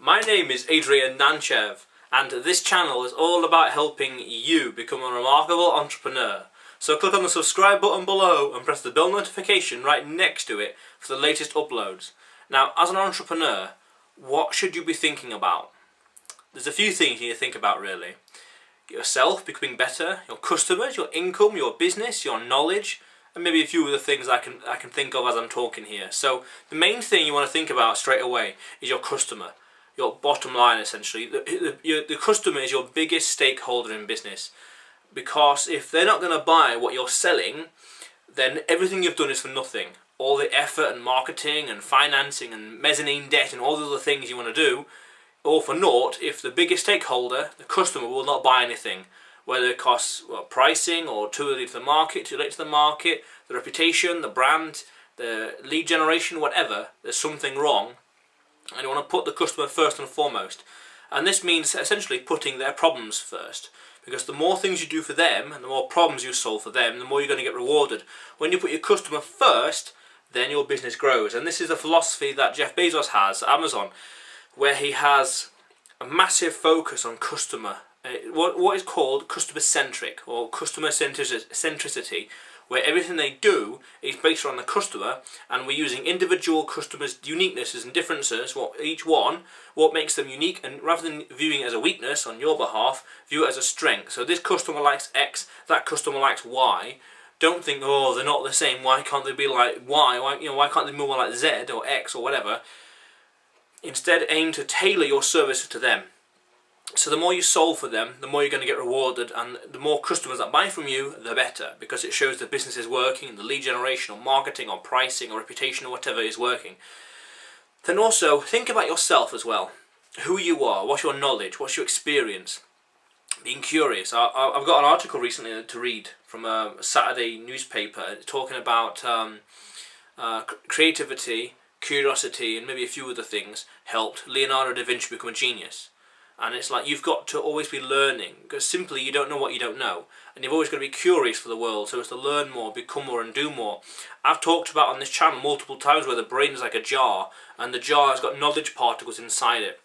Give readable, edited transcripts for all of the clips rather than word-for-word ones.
My name is Nantchev, and this channel is all about helping you become a remarkable entrepreneur. So click on the subscribe button below and press the bell notification right next to it for the latest uploads. Now, as an entrepreneur, what should you be thinking about? There's a few things you need to think about really. Yourself becoming better, your customers, your income, your business, your knowledge, and maybe a few other things I can think of as I'm talking here. So the main thing you want to think about straight away is your customer, your bottom line essentially. The customer is your biggest stakeholder in business, because if they're not going to buy what you're selling, then everything you've done is for nothing. All the effort and marketing and financing and mezzanine debt and all the other things you want to do, all for naught if the biggest stakeholder, the customer, will not buy anything. Whether it costs pricing or too early to the market, too late to the market, the reputation, the brand, the lead generation, whatever, there's something wrong. And you want to put the customer first and foremost. And this means essentially putting their problems first. Because the more things you do for them and the more problems you solve for them, the more you're going to get rewarded. When you put your customer first, then your business grows. And this is a philosophy that Jeff Bezos has at Amazon, where he has a massive focus on customer. What is called customer-centric or customer centricity, where everything they do is based on the customer, and we're using individual customers' uniquenesses and differences, what makes them unique, and rather than viewing it as a weakness on your behalf, view it as a strength. So this customer likes X, that customer likes Y. Don't think, oh, they're not the same, why can't they be like Y? Why can't they be more like Z or X or whatever? Instead, aim to tailor your services to them. So the more you solve for them, the more you're going to get rewarded, and the more customers that buy from you, the better, because it shows the business is working, the lead generation or marketing or pricing or reputation or whatever is working. Then also think about yourself as well. Who you are, what's your knowledge, what's your experience. Being curious. I've got an article recently to read from a Saturday newspaper talking about creativity, curiosity, and maybe a few other things helped Leonardo da Vinci become a genius. And it's like you've got to always be learning, because simply you don't know what you don't know, and you've always got to be curious for the world, so as to learn more, become more, and do more. I've talked about on this channel multiple times where the brain is like a jar, and the jar has got knowledge particles inside it.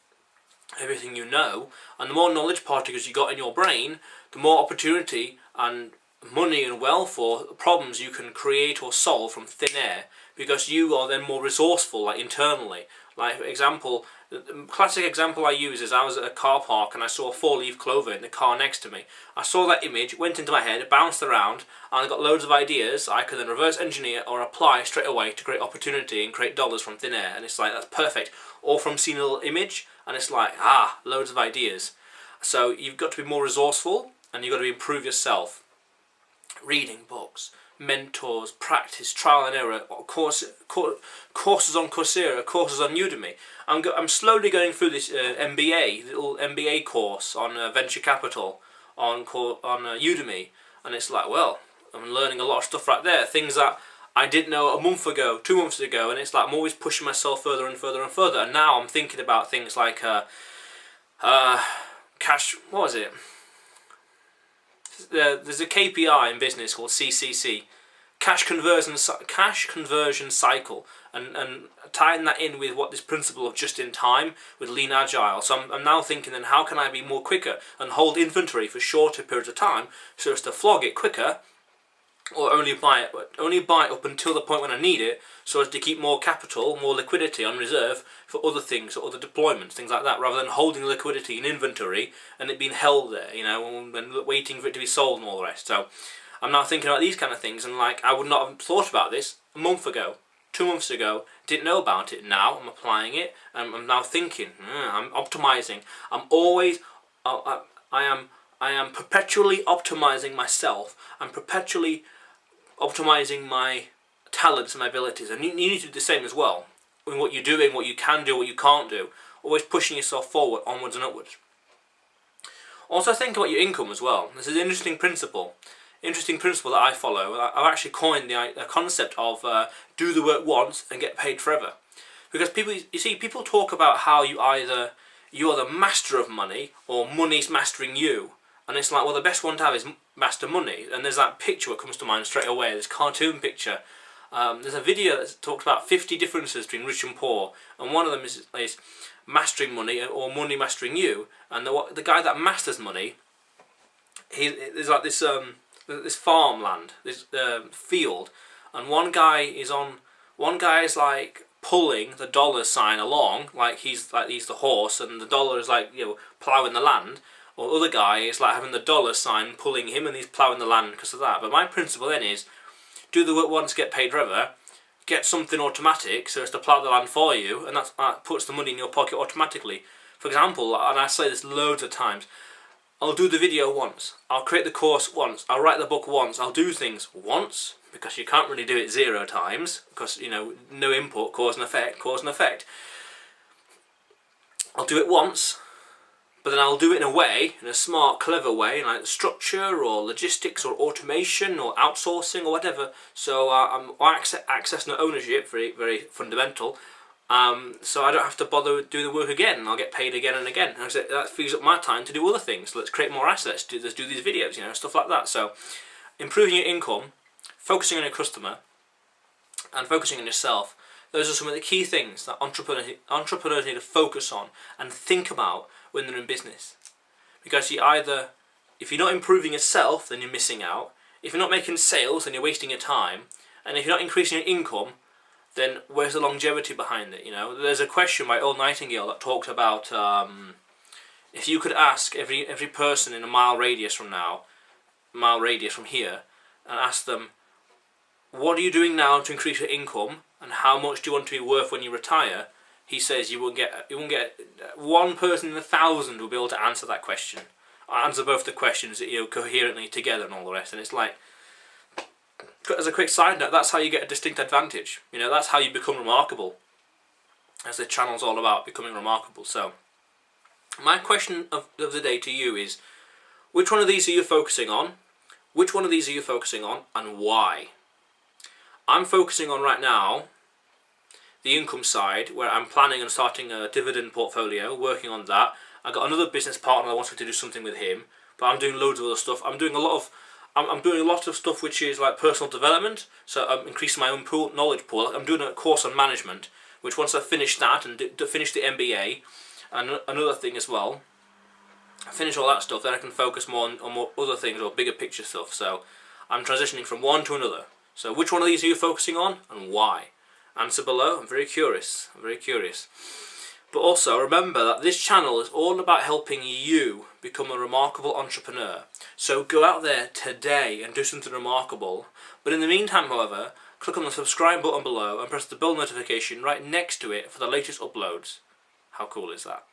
Everything you know, and the more knowledge particles you got in your brain, the more opportunity and money and wealth or problems you can create or solve from thin air, because you are then more resourceful, like internally. Like for example, the classic example I use is I was at a car park and I saw a 4-leaf clover in the car next to me. I saw that image, went into my head, it bounced around, and I got loads of ideas I could then reverse engineer or apply straight away to create opportunity and create dollars from thin air. And it's like, that's perfect. Or from seeing a little image, and it's like, loads of ideas. So you've got to be more resourceful, and you've got to improve yourself. Reading books, mentors, practice, trial and error, courses on Coursera, courses on Udemy. I'm slowly going through this little MBA course on venture capital on Udemy, and it's like, well, I'm learning a lot of stuff right there, things that I didn't know a month ago, 2 months ago, and it's like I'm always pushing myself further and further and further. And now I'm thinking about things like cash. What was it? There's a KPI in business called CCC, cash conversion cycle, and tying that in with what this principle of just in time with lean agile. So I'm now thinking, then how can I be more quicker and hold inventory for shorter periods of time so as to flog it quicker, or only buy it up until the point when I need it, so as to keep more capital, more liquidity on reserve for other things or other deployments, things like that, rather than holding liquidity in inventory and it being held there, and waiting for it to be sold and all the rest. So I'm now thinking about these kind of things, and like I would not have thought about this a month ago, 2 months ago, didn't know about it. Now I'm applying it, and I'm now thinking, I'm optimizing. I am perpetually optimizing myself. I'm perpetually optimizing my talents and my abilities, and you need to do the same as well in what you're doing, what you can do, what you can't do. Always pushing yourself forward, onwards and upwards. Also think about your income as well. This is an interesting principle that I follow. I've actually coined the concept of do the work once and get paid forever. Because people talk about how you are the master of money or money's mastering you. And it's like, well, the best one to have is master money. And there's that picture that comes to mind straight away, this cartoon picture. There's a video that talks about 50 differences between rich and poor. And one of them is mastering money or money mastering you. And the guy that masters money, there's like this this farmland, this field, and one guy is like pulling the dollar sign along, like he's the horse, and the dollar is like, you know, ploughing the land. Or the other guy is like having the dollar sign pulling him, and he's ploughing the land because of that. But my principle then is, do the work once, get paid forever. Get something automatic so as to plough the land for you, and that puts the money in your pocket automatically. For example, and I say this loads of times, I'll do the video once, I'll create the course once, I'll write the book once, I'll do things once, because you can't really do it 0 times, because, you know, no input, cause and effect, cause and effect. I'll do it once, but then I'll do it in a way, in a smart, clever way, like structure or logistics or automation or outsourcing or whatever. So access no ownership, very, very fundamental. So I don't have to bother doing the work again, and I'll get paid again and again. And that frees up my time to do other things. Let's create more assets, let's do these videos, you know, stuff like that. So improving your income, focusing on your customer, and focusing on yourself. Those are some of the key things that entrepreneurs need to focus on and think about when they're in business. Because if you're not improving yourself, then you're missing out. If you're not making sales, then you're wasting your time. And if you're not increasing your income, then where's the longevity behind it? You know, there's a question by Earl Nightingale that talks about if you could ask every person in a mile radius from here, and ask them, what are you doing now to increase your income, and how much do you want to be worth when you retire? He says you won't get one person in 1,000 will be able to answer that question, answer both the questions, you know, coherently together and all the rest. And it's like, as a quick side note, that's how you get a distinct advantage. You know, that's how you become remarkable. As the channel's all about becoming remarkable. So, my question of the day to you is, which one of these are you focusing on? Which one of these are you focusing on, and why? I'm focusing on right now the income side, where I'm planning on starting a dividend portfolio, working on that. I've got another business partner that wants me to do something with him, but I'm doing loads of other stuff. I'm doing a lot of stuff which is like personal development, so I'm increasing my own knowledge pool. I'm doing a course on management, which once I finish that and finish the MBA, and another thing as well, I finish all that stuff, then I can focus more on more other things or bigger picture stuff. So I'm transitioning from one to another. So which one of these are you focusing on, and why? Answer below. I'm very curious. But also remember that this channel is all about helping you become a remarkable entrepreneur. So go out there today and do something remarkable. But in the meantime, however, click on the subscribe button below and press the bell notification right next to it for the latest uploads. How cool is that?